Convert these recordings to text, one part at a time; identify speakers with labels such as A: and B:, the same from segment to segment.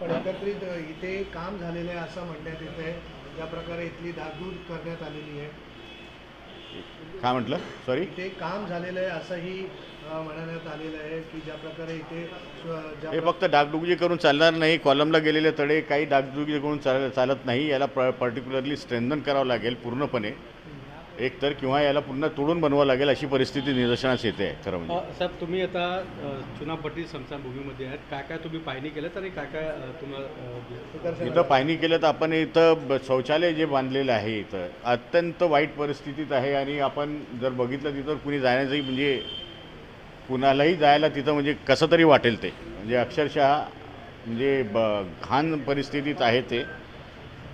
A: पण एकत्रित इथे काम झालेलं आहे असं म्हणण्यात येत आहे, ज्या प्रकारे इथली डागडूग करण्यात आलेली आहे.
B: काय म्हटलं? सॉरी.
A: इथे काम झालेलं आहे असंही म्हणण्यात आलेलं आहे की ज्या प्रकारे इथे
B: हे फक्त डागडुगी करून चालणार नाही. कॉलमला गेलेले तडे काही डागडुगी करून चालत नाही. याला पर्टिक्युलरली स्ट्रेंथन करावं लागेल पूर्णपणे एकतर, किंवा याला पुन्हा तोडून बनवावं लागेल अशी परिस्थिती निदर्शनास येते आहे खरं म्हणजे.
C: साहेब, तुम्ही आता चुनापट्टी स्मशानभूमीमध्ये आहेत, काय काय तुम्ही पाहणी केलं आणि काय काय तुम्हाला
B: इथं पाहणी केलं तर आपण इथं शौचालय जे बांधलेलं आहे इथं अत्यंत वाईट परिस्थितीत आहे. आणि आपण जर बघितलं तिथं कुणी जाण्याचंही म्हणजे कुणालाही जायला तिथं म्हणजे कसं तरी वाटेल ते, म्हणजे अक्षरशः म्हणजे घाण परिस्थितीत आहे ते.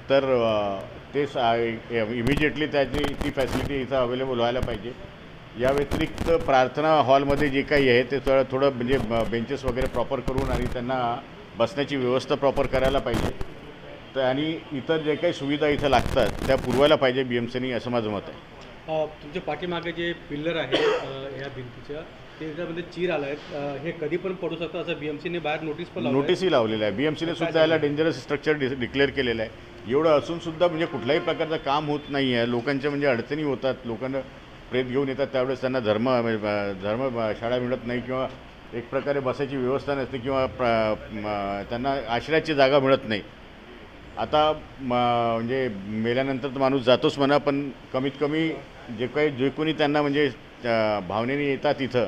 B: तर ते इमिजिएटली त्याची ती फॅसिलिटी इथं अवेलेबल व्हायला पाहिजे. या व्यतिरिक्त प्रार्थना हॉलमध्ये जे काही आहे ते थोडं म्हणजे बेंचेस वगैरे प्रॉपर करून आणि त्यांना बसण्याची व्यवस्था प्रॉपर करायला पाहिजे. तर आणि इतर जे काही सुविधा इथं लागतात त्या पुरवायला पाहिजे BMCनी, असं माझं मत आहे.
C: तुमच्या पाठीमागे जे पिल्लर आहे ह्या भिंतीच्या, त्याच्यामध्ये चीर आला आहे, हे कधी पण पडू शकतं असं BMCने बाहेर
B: नोटीसही लावलेलं आहे. BMCने सुद्धा याला डेंजरस स्ट्रक्चर डिक्लेअर केलेलं आहे. एवढं असूनसुद्धा म्हणजे कुठल्याही प्रकारचं काम होत नाही आहे. लोकांच्या म्हणजे अडचणी होतात. लोकांना प्रेत घेऊन येतात त्यावेळेस त्यांना धर्म शाळा मिळत नाही, किंवा एक प्रकारे बसायची व्यवस्था नसते, किंवा त्यांना आश्रयाची जागा मिळत नाही. आता म्हणजे मेल्यानंतर तर माणूस जातोच म्हणा, पण कमीत कमी जे कोणी त्यांना म्हणजे भावनेने येतात इथं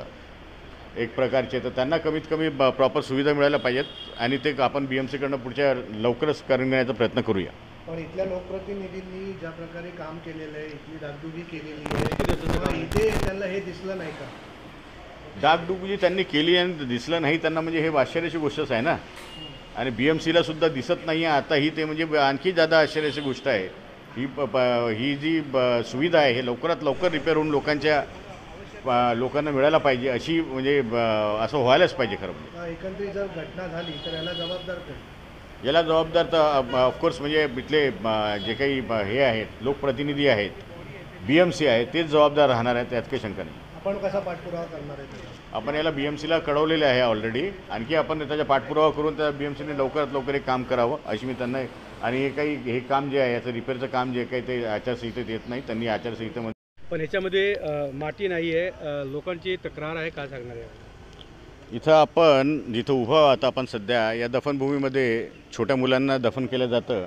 B: एक प्रकारचे, तर त्यांना कमीत कमी प्रॉपर सुविधा मिळायला पाहिजेत. आणि ते आपण BMCकडनं पुढच्या लवकरच करण्याचा प्रयत्न करूया.
A: पण इथल्या लोकप्रतिनिधींनी ज्या प्रकारे काम केलेलं आहे, इथली डागडुगी केलेली आहे, इथे त्यांना हे दिसलं नाही का?
B: डागडुगी त्यांनी केली आणि दिसलं नाही त्यांना, म्हणजे हे आश्चर्याची गोष्टच आहे ना. आणि BMCला सुद्धा दिसत नाही आहे आता ही, ते म्हणजे आणखी जादा आश्चर्याची गोष्ट आहे. ही जी सुविधा आहे हे लवकरात लवकर रिपेअर होऊन लोकांना मिळायला पाहिजे, अशी म्हणजे असं व्हायलाच पाहिजे खरं म्हणजे.
A: एकंदरीत जर घटना झाली तर याला जबाबदार कोण?
B: याला जबाबदार तर ऑफकोर्स म्हणजे इथले जे काही हे आहेत लोकप्रतिनिधी आहेत, BMC आहे, तेच जबाबदार राहणार आहेत, त्यात काही शंका नाही.
A: आपण कसा पाठपुरावा करणार आहे?
B: आपण याला BMCला कळवलेले आहे ऑलरेडी. आणखी आपण त्याचा पाठपुरावा करून त्या BMCने लवकरात लवकर एक काम करावं अशी मी त्यांना. आणि हे काम जे आहे याचं रिपेअरचं काम जे काही ते आचारसंहितेत येत नाही, त्यांनी आचारसंहितेमध्ये.
C: पण ह्याच्यामध्ये माती नाही आहे, लोकांची तक्रार आहे, काय सांगणार आहे?
B: इथं आपण जिथं उभं आता आपण सध्या या दफनभूमीमध्ये छोट्या मुलांना दफन केलं जातं.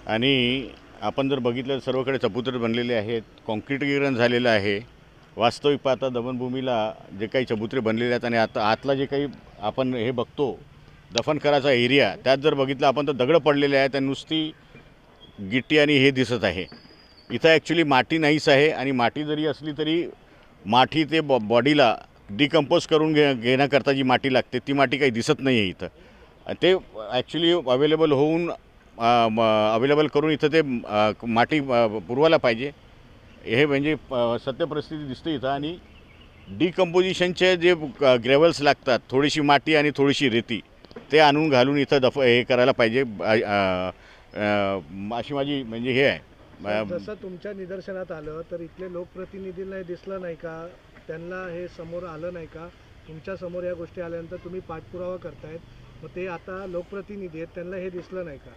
B: आणि आपण जर बघितलं सर्वकडे चबुतरे बनलेले आहेत, कॉन्क्रीटीकरण झालेलं आहे. वास्तविक पाहता दफनभूमीला जे काही चबुतरे बनलेले आहेत आणि आता आतला जे काही आपण हे बघतो दफन करायचा एरिया, त्यात जर बघितलं आपण तर दगडं पडलेले आहेत आणि नुसती गिट्टी आणि हे दिसत आहे. इथं ॲक्च्युली माती नाहीच आहे. आणि माती जरी असली तरी माती ते बॉडीला डिकम्पोज करून घेण्याकरता जी माती लागते ती माती काही दिसत नाही आहे इथं. ते ॲक्च्युली अवेलेबल करून इथं ते माती पुरवायला पाहिजे. हे म्हणजे सत्य परिस्थिती दिसते इथं. आणि डिकम्पोजिशनचे जे ग्रेव्हल्स लागतात, थोडीशी माती आणि थोडीशी रेती, ते आणून घालून इथं हे करायला पाहिजे, अशी माझी म्हणजे हे आहे.
A: जसं तुमच्या निदर्शनात आलं तर इथले लोकप्रतिनिधींना हे दिसलं नाही का? त्यांना हे समोर आलं नाही का? तुमच्या समोर या गोष्टी आल्यानंतर तुम्ही पाठपुरावा करतायत, मग ते आता लोकप्रतिनिधी आहेत, त्यांना हे दिसलं नाही का?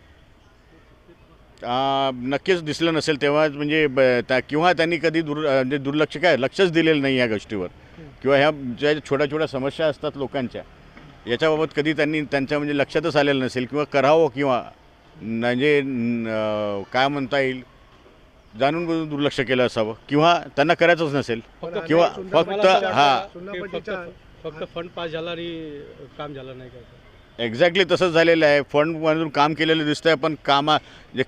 B: नक्कीच दिसलं नसेल तेव्हा, म्हणजे किंवा त्यांनी कधी म्हणजे दुर्लक्ष लक्षच दिलेलं नाही या गोष्टीवर, किंवा ह्या ज्या छोट्या छोट्या समस्या असतात लोकांच्या याच्याबाबत कधी त्यांच्या म्हणजे लक्षातच आलेलं नसेल, किंवा करावं, किंवा म्हणजे काय म्हणता येईल, जाणून बुजून दुर्लक्ष केलं असावं, किंवा त्यांना करायचंच नसेल, किंवा
C: फक्त फंड पास झाला आणि काम झालं नाही का?
B: एक्झॅक्टली तसंच झालेलं आहे. फंडमधून काम केलेलं दिसतं आहे, पण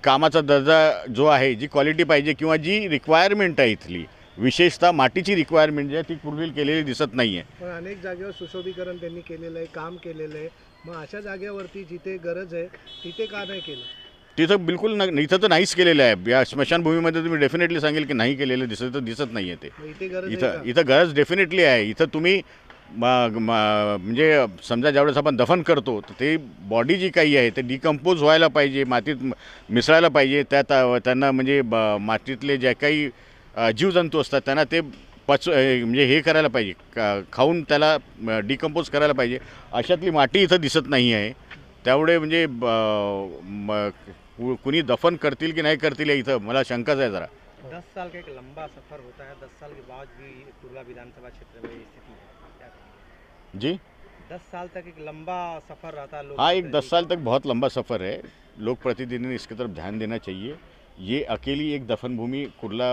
B: कामाचा दर्जा जो आहे, जी क्वालिटी पाहिजे किंवा जी रिक्वायरमेंट आहे इथली, विशेषतः मातीची रिक्वायरमेंट जी आहे ती पूर्वी केलेली दिसत नाही आहे.
A: पण अनेक जागेवर सुशोभीकरण त्यांनी केलेलं आहे, काम केलेलं आहे. मग अशा जागेवरती जिथे गरज आहे तिथे का नाही केलं?
B: तिथं बिलकुल इथं तर नाहीच केलेलं आहे. या स्मशानभूमीमध्ये तुम्ही डेफिनेटली सांगेल की नाही केलेलं दिसत नाही आहे ते. इथं गरज डेफिनेटली आहे. इथं तुम्ही म्हणजे समजा ज्यावेळेस आपण दफन करतो तर ते बॉडी जी काही आहे ते डिकम्पोज व्हायला पाहिजे, मातीत मिसळायला पाहिजे. त्यांना म्हणजे मातीतले जे काही जीवजंतू असतात त्यांना ते म्हणजे हे करायला पाहिजे, खाऊन त्याला डिकम्पोज करायला पाहिजे. अशातली माती इथं दिसत नाही आहे. त्यामुळे म्हणजे कुणी दफन करतील की नाही करतील या इथं मला शंकाच आहे जरा.
D: 10 साल का एक लंबा सफर होता है, 10 साल के बाद भी कुर्ला विधानसभा क्षेत्र में ये स्थिति है, क्या कहेंगे?
B: जी
D: 10 साल तक एक लंबा सफर रहता है लोग।
B: हाँ, एक 10 साल तक बहुत लंबा सफ़र है. लोक प्रतिनिधि ने इसकी तरफ ध्यान देना चाहिए. ये अकेली एक दफन भूमि कुर्ला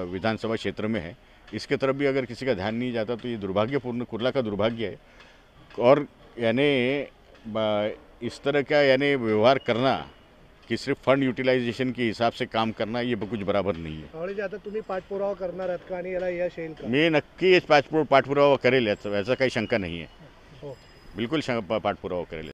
B: विधानसभा क्षेत्र में है. इसके तरफ भी अगर किसी का ध्यान नहीं जाता तो ये दुर्भाग्यपूर्ण, कुर्ला का दुर्भाग्य है. और यानी इस तरह का यानी व्यवहार करना कि सिर्फ फंड यूटिलाइजेशन के हिसाब से काम करना ये कुछ बराबर नहीं है.
A: आवळेजी आता तुम्ही पाठपुरावा करणार आहात का आणि याला यश येईल का?
B: मी नक्की पाठपुरावा करेल, याचा काही शंका नाही आहे.
A: हो.
B: बिलकुल पाठपुरावा करेल.